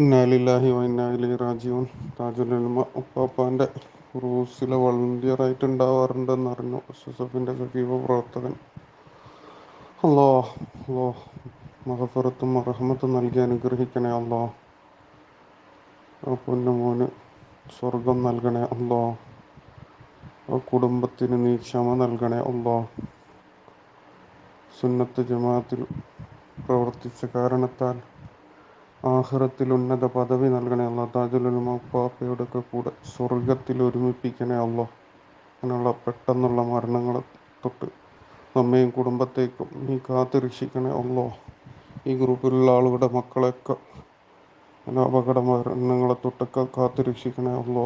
ഇന്നാലില്ലാഹി വ ഇന്നാ ഇലൈഹി റാജിഊൻ. താജുലുലമ ഉപ്പാപ്പാൻ്റെ റൂസിലെ വളണ്ടിയറായിട്ട് ഉണ്ടാവാറുണ്ടെന്ന് അറിഞ്ഞു. എസ്എസ്എഫിൻ്റെ സജീവ പ്രവർത്തകൻ. അല്ലാ അല്ലാ മഗ്ഫിറത്തും റഹ്മത്തും നൽകി അനുഗ്രഹിക്കണേ അല്ലാ. ആ പൊന്നുമോന് സ്വർഗം നൽകണേ അല്ലാ. ആ കുടുംബത്തിന് നീ ക്ഷമ നൽകണേ അല്ലാ. സുന്നത്ത് ജമാഅത്തിൽ പ്രവർത്തിച്ച കാരണത്താൽ ആഖിറത്തിൽ ഉന്നത പദവി നൽകണേ അല്ലാ. താജുലുലമ ഉപ്പാപ്പയോടൊക്കെ കൂടെ സ്വർഗത്തിൽ ഒരുമിപ്പിക്കണേ അല്ലാ. അങ്ങനെയുള്ള പെട്ടെന്നുള്ള മരണങ്ങളെ തൊട്ട് നമ്മയും കുടുംബത്തേക്കും നീ കാത്ത് രക്ഷിക്കണേ അല്ലാ. ഈ ഗ്രൂപ്പിലുള്ള ആളുകളുടെ മക്കളെയൊക്കെ അങ്ങനെ അപകട മരണങ്ങളെ തൊട്ടൊക്കെ കാത്ത് രക്ഷിക്കണേ അല്ലാ.